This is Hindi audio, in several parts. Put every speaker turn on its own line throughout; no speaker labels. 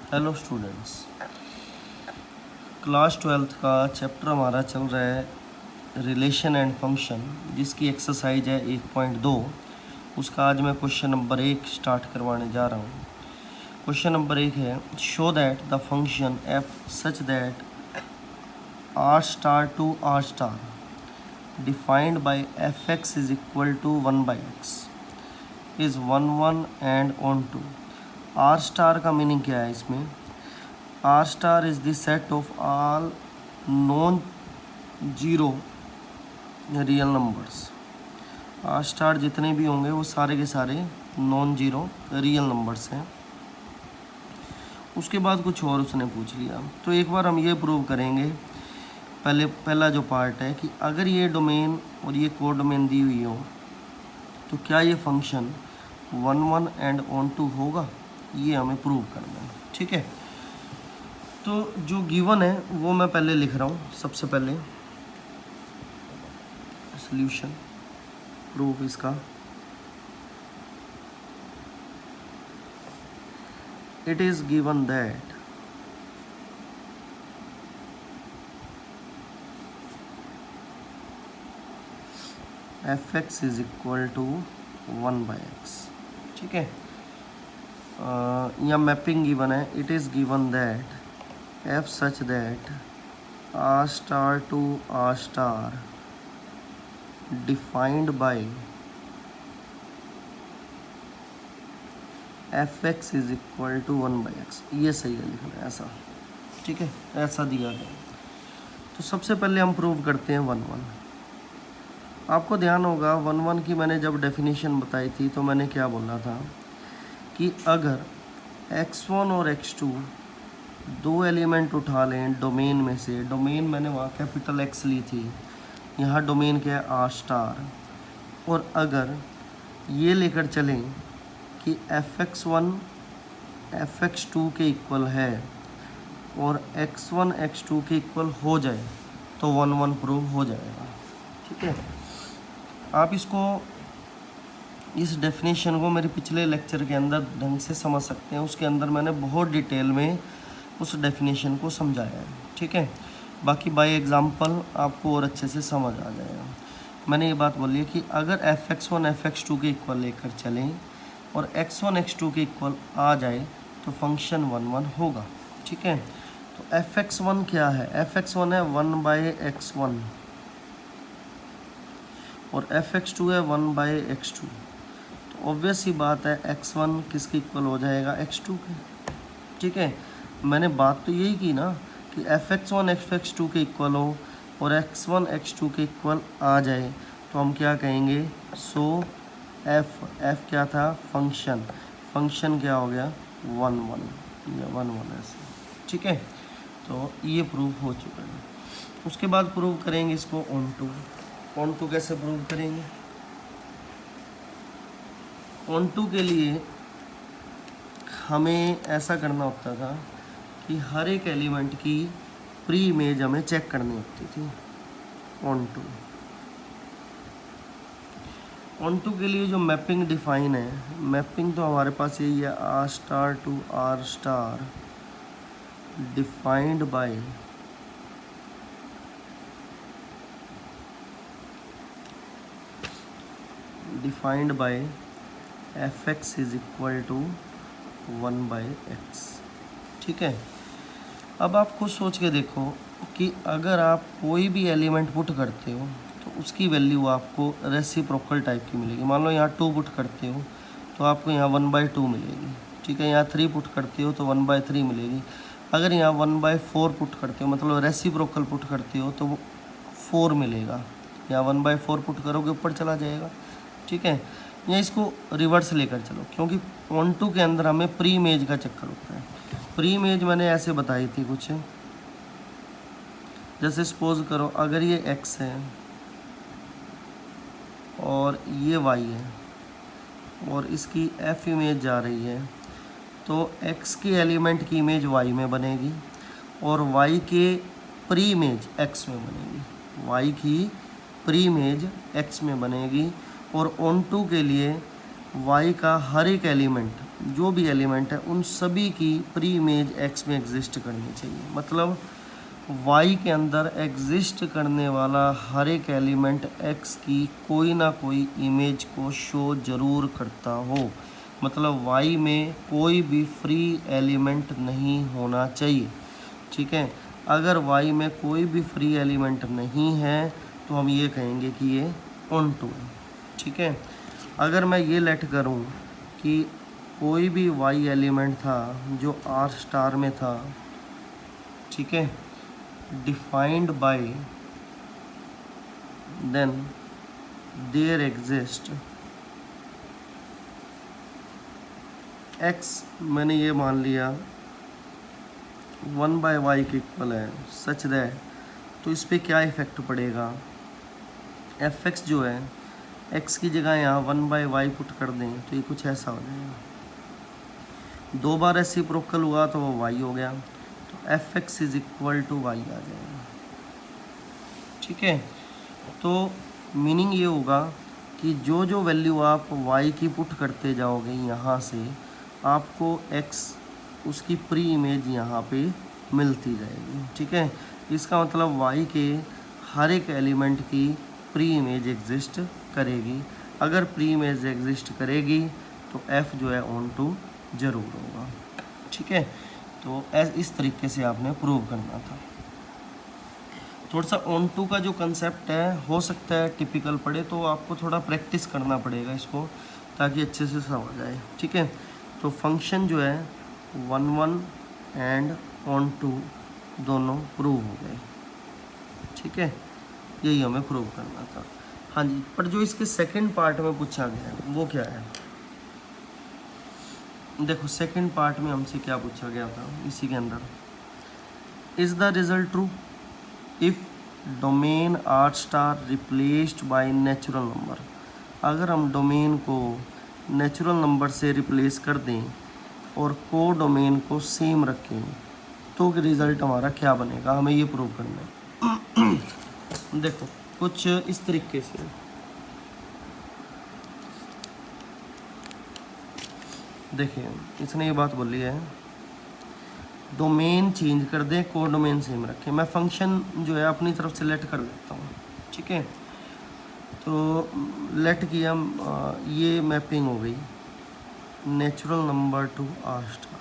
हेलो स्टूडेंट्स, क्लास 12th का चैप्टर हमारा चल रहा है रिलेशन एंड फंक्शन, जिसकी एक्सरसाइज है 1.2। उसका आज मैं क्वेश्चन नंबर 1 स्टार्ट करवाने जा रहा हूँ। क्वेश्चन नंबर 1 है, show that the function f such that R star to R star defined by f x is equal to 1/x is 1 1 and onto. R star का मीनिंग क्या है इसमें? R star is the set of all non zero real numbers. R star जितने भी होंगे वो सारे के सारे नॉन जीरो रियल नंबर्स हैं। उसके बाद कुछ और उसने पूछ लिया, तो एक बार हम ये प्रूव करेंगे। पहला जो पार्ट है कि अगर ये डोमेन और ये को डोमेन दी हुई हो तो क्या ये फंक्शन 1 1 एंड ऑन टू होगा, ये हमें प्रूव करना है। ठीक है, तो जो गिवन है वो मैं पहले लिख रहा हूँ। सबसे पहले सॉल्यूशन प्रूफ इसका, it is given that f x is equal to 1/x। ठीक है, यहाँ मैपिंग गिवन है। It is given that f such that R star to R star defined by f x is equal to 1/x। ये सही है लिखना है ऐसा। ठीक है, ऐसा दिया गया। तो सबसे पहले हम प्रूव करते हैं 1 1। आपको ध्यान होगा 1 1 की मैंने जब डेफिनेशन बताई थी तो मैंने क्या बोला था कि अगर x1 और x2 दो एलिमेंट उठा लें डोमेन में से, डोमेन मैंने वहाँ कैपिटल X ली थी, यहाँ डोमेन क्या है आर स्टार, और अगर ये लेकर चलें कि fx1 fx2 के इक्वल है और x1 x2 के इक्वल हो जाए तो 1 1 प्रूव हो जाएगा। ठीक है, आप इसको इस डेफिनेशन को मेरे पिछले लेक्चर के अंदर ढंग से समझ सकते हैं। उसके अंदर मैंने बहुत डिटेल में उस डेफिनेशन को समझाया है। ठीक है, बाकी बाय एग्जांपल आपको और अच्छे से समझ आ जाएगा। मैंने ये बात बोली है कि अगर fx1 fx2 के इक्वल लेकर चलें और x1 x2 के इक्वल आ जाए तो फंक्शन 1 1 होगा। ठीक है, तो fx1 क्या है? fx1 है 1/x1 और fx2 है 1/x2। तो ऑब्वियस ही बात है x1 किसके इक्वल हो जाएगा? x2 के। ठीक है, मैंने बात तो यही की ना कि fx1 fx2 के इक्वल हो और x1 x2 के इक्वल आ जाए तो हम क्या कहेंगे? सो f क्या था? फंक्शन क्या हो गया? 1 1 या 1 1 ऐसे। ठीक है, तो ये प्रूफ हो चुका है। उसके बाद प्रूव करेंगे इसको ऑन टू कैसे प्रूव करेंगे? ऑन टू के लिए हमें ऐसा करना होता था कि हर एक एलिमेंट की प्री इमेज हमें चेक करनी होती थी। ऑन टू के लिए जो मैपिंग डिफाइन है, मैपिंग तो हमारे पास यही है, R star to R star defined by f x is equal to 1/x। ठीक है, अब आप खुद सोच के देखो कि अगर आप कोई भी एलिमेंट पुट करते हो तो उसकी वैल्यू आपको रेसिप्रोकल टाइप की मिलेगी। मान लो यहाँ 2 पुट करते हो तो आपको यहाँ 1/2 मिलेगी। ठीक है, यहाँ 3 पुट करते हो तो 1/3 मिलेगी। अगर यहाँ 1/4 पुट करते हो, मतलब रेसिप्रोकल पुट करते हो, तो वो 4 मिलेगा। यहाँ 1/4 पुट करोगे ऊपर चला जाएगा। ठीक है, या इसको रिवर्स लेकर चलो, क्योंकि ऑन टू के अंदर हमें प्री इमेज का चक्कर होता है। प्री इमेज मैंने ऐसे बताई थी कुछ, जैसे सपोज करो अगर ये x है और ये y है और इसकी f इमेज जा रही है तो x के एलिमेंट की इमेज y में बनेगी और y के प्री इमेज x में बनेगी। y की प्री इमेज x में बनेगी और ऑन टू के लिए y का हर एक एलिमेंट जो भी एलिमेंट है उन सभी की प्री इमेज एक्स में एग्जिस्ट करनी चाहिए। मतलब वाई के अंदर एग्जिस्ट करने वाला हर एक एलिमेंट एक्स की कोई ना कोई इमेज को शो जरूर करता हो। मतलब वाई में कोई भी फ्री एलिमेंट नहीं होना चाहिए। ठीक है, अगर वाई में कोई भी फ्री एलिमेंट नहीं है तो हम ये कहेंगे कि ये ऑन टू है। ठीक है, अगर मैं ये लेट करूँ कि कोई भी वाई एलिमेंट था जो आर स्टार में था, ठीक है, defined by then there exist x, मैंने ये मान लिया 1/y के इक्वल है सच दैट, तो इस पर क्या इफेक्ट पड़ेगा, एफ एक्स जो है x की जगह यहाँ 1/y पुट कर दें तो ये कुछ ऐसा हो जाएगा। 2 बार रेसिप्रोकल हुआ तो वो y हो गया, तो F x is equal to Y आ जाएगा। ठीक है, तो मीनिंग ये होगा कि जो जो वैल्यू आप y की पुट करते जाओगे यहाँ से, आपको x उसकी प्री इमेज यहाँ पे मिलती जाएगी। ठीक है, इसका मतलब y के हर एक एलिमेंट की प्री इमेज एग्जिस्ट करेगी। अगर प्री इमेज एग्जिस्ट करेगी तो f जो है ऑन टू ज़रूर होगा। ठीक है, तो इस तरीके से आपने प्रूव करना था। थोड़ा सा ऑन टू का जो कंसेप्ट है हो सकता है टिपिकल पड़े, तो आपको थोड़ा प्रैक्टिस करना पड़ेगा इसको ताकि अच्छे से समझ आए। ठीक है, तो फंक्शन जो है 1 एंड ऑन टू दोनों प्रूव हो गए। ठीक है, यही हमें प्रूव करना था। हाँ जी, पर जो इसके सेकंड पार्ट में पूछा गया है वो क्या है, देखो सेकंड पार्ट में हमसे क्या पूछा गया था इसी के अंदर, is the result true if domain are star replaced by natural number. अगर हम डोमेन को नेचुरल नंबर से रिप्लेस कर दें और को डोमेन को सेम रखें तो रिज़ल्ट हमारा क्या बनेगा, हमें ये प्रूव करना है। देखो कुछ इस तरीके से, देखिए इसने ये बात बोली है डोमेन चेंज कर दें को डोमेन सेम रखें। मैं फंक्शन जो है अपनी तरफ से लेट कर देता हूँ। ठीक है, तो लेट किया, ये मैपिंग हो गई natural number to R star,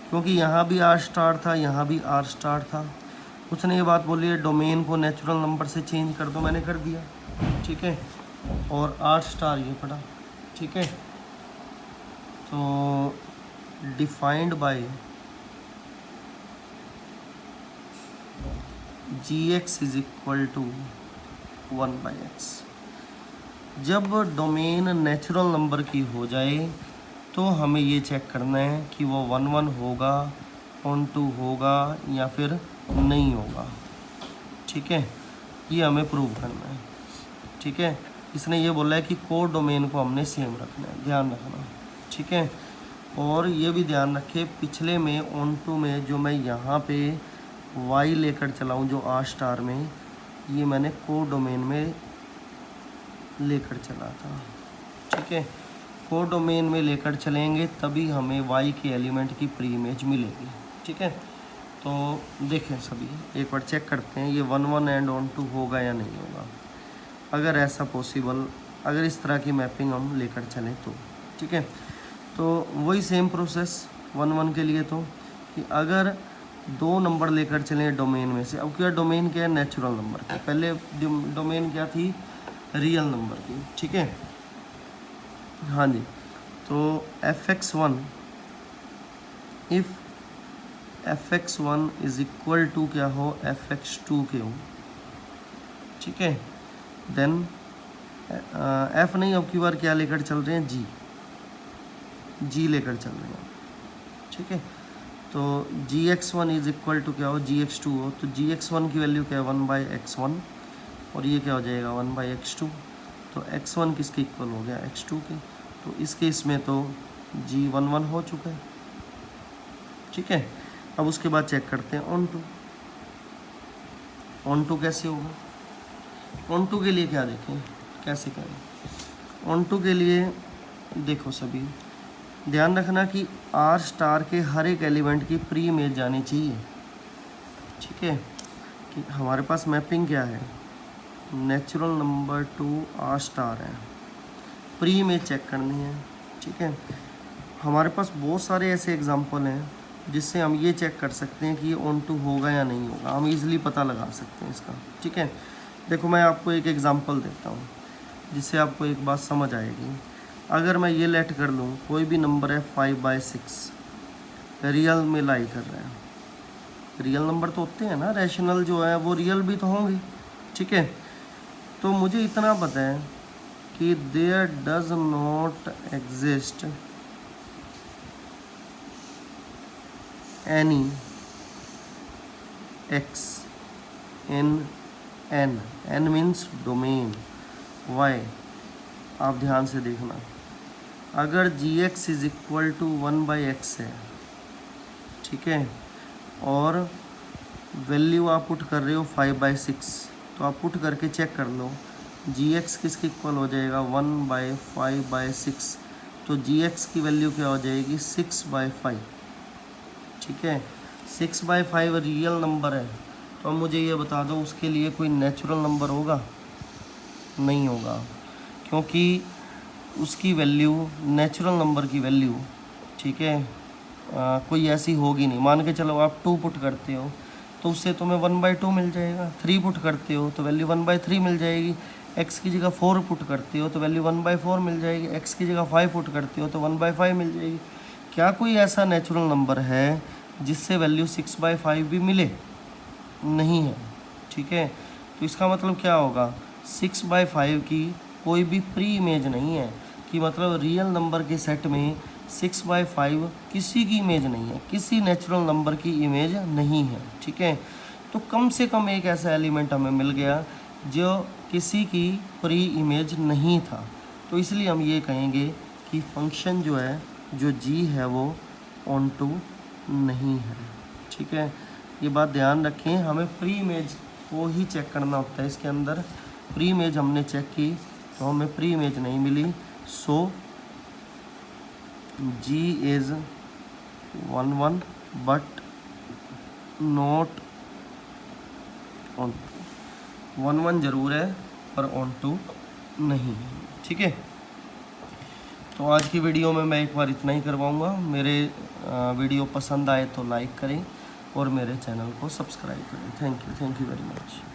क्योंकि यहाँ भी आर स्टार था यहाँ भी आर स्टार था। उसने ये बात बोली है डोमेन को नेचुरल नंबर से चेंज कर दो, मैंने कर दिया। ठीक है, और आर स्टार ये पड़ा। ठीक है, तो defined by gx is equal to 1/x। जब डोमेन नेचुरल नंबर की हो जाए तो हमें ये चेक करना है कि वो 1 होगा, ऑन टू होगा या फिर नहीं होगा। ठीक है, ये हमें प्रूव करना है। ठीक है, इसने ये बोला है कि कोड डोमेन को हमने सेम रखना है, ध्यान रखना। ठीक है, और ये भी ध्यान रखें पिछले में ऑन टू में जो मैं यहाँ पे y लेकर चलाऊँ जो आर स्टार में, ये मैंने कोड डोमेन में लेकर चला था। ठीक है, कोड डोमेन में लेकर चलेंगे तभी हमें y के एलिमेंट की प्री इमेज मिलेगी। ठीक है, तो देखें सभी एक बार चेक करते हैं ये 1 एंड ऑन टू होगा या नहीं होगा। अगर ऐसा पॉसिबल, अगर इस तरह की मैपिंग हम लेकर चलें तो। ठीक है, तो वही सेम प्रोसेस 1 के लिए, तो कि अगर 2 नंबर लेकर चलें डोमेन में से, अब क्या डोमेन क्या है नेचुरल नंबर की, पहले डोमेन क्या थी रियल नंबर की। ठीक है, हाँ जी, तो fx1 if fx1 is equal to क्या हो fx2 के हो। ठीक है, देन f नहीं, अब की बार क्या लेकर चल रहे हैं g लेकर चल रहे हैं। ठीक है, तो gx1 इज इक्वल टू क्या हो gx2 हो, तो gx1 की वैल्यू क्या है 1/x1 और ये क्या हो जाएगा 1/x2। तो x1 किसके इक्वल हो गया x2 के, तो इस केस में तो g11 हो चुका है। ठीक है, अब उसके बाद चेक करते हैं ऑन टू कैसे होगा। ऑन टू के लिए क्या देखें कैसे करें। ऑन टू के लिए देखो सभी ध्यान रखना कि आर स्टार के हर एक एलिमेंट की प्री इमेज जानी चाहिए, ठीक है। कि हमारे पास मैपिंग क्या है, natural number to R star है, प्री इमेज चेक करनी है, ठीक है। हमारे पास बहुत सारे ऐसे एग्जांपल हैं जिससे हम ये चेक कर सकते हैं कि ये ऑन टू होगा या नहीं होगा, हम इजीली पता लगा सकते हैं इसका, ठीक है। देखो मैं आपको एक एग्जांपल देता हूँ जिससे आपको एक बात समझ आएगी। अगर मैं ये लेट कर लूँ कोई भी नंबर है 5/6 रियल में लाई कर रहा है, रियल नंबर तो होते हैं ना, रैशनल जो है वो रियल भी तो होंगे, ठीक है। तो मुझे इतना पता है कि there does not exist any x in n means domain y। आप ध्यान से देखना, अगर gx is equal to 1/x है, ठीक है, और वैल्यू आप पुट कर रहे हो 5/6, तो आप पुट करके चेक कर लो gx किसके इक्वल हो जाएगा 1/5/6, तो gx की वैल्यू क्या हो जाएगी 6/5, ठीक है। 6/5 रियल नंबर है, तो अब मुझे ये बता दो उसके लिए कोई नेचुरल नंबर होगा, नहीं होगा, क्योंकि उसकी वैल्यू नेचुरल नंबर की वैल्यू, ठीक है, कोई ऐसी होगी नहीं। मान के चलो आप 2 पुट करते हो तो उससे तुम्हें 1/2 मिल जाएगा, 3 पुट करते हो तो वैल्यू 1/3 मिल जाएगी, x की जगह 4 पुट करते हो तो वैल्यू 1/4 मिल जाएगी, x की जगह 5 पुट करते हो तो 1/5 मिल जाएगी। क्या कोई ऐसा नेचुरल नंबर है जिससे वैल्यू 6/5 भी मिले? नहीं है, ठीक है। तो इसका मतलब क्या होगा, 6/5 की कोई भी प्री इमेज नहीं है, कि मतलब रियल नंबर के सेट में 6/5 किसी की इमेज नहीं है, किसी नेचुरल नंबर की इमेज नहीं है, ठीक है। तो कम से कम एक ऐसा एलिमेंट हमें मिल गया जो किसी की प्री इमेज नहीं था, तो इसलिए हम ये कहेंगे कि फंक्शन जो है, जो g है, वो ऑन टू नहीं है, ठीक है। ये बात ध्यान रखें, हमें प्री इमेज को ही चेक करना होता है। इसके अंदर प्री इमेज हमने चेक की तो हमें प्री इमेज नहीं मिली, so g is 1 but not onto. 1 ज़रूर है पर ऑन टू नहीं है, ठीक है। तो आज की वीडियो में मैं एक बार इतना ही करवाऊँगा। मेरे वीडियो पसंद आए तो लाइक करें और मेरे चैनल को सब्सक्राइब करें। Thank you very much.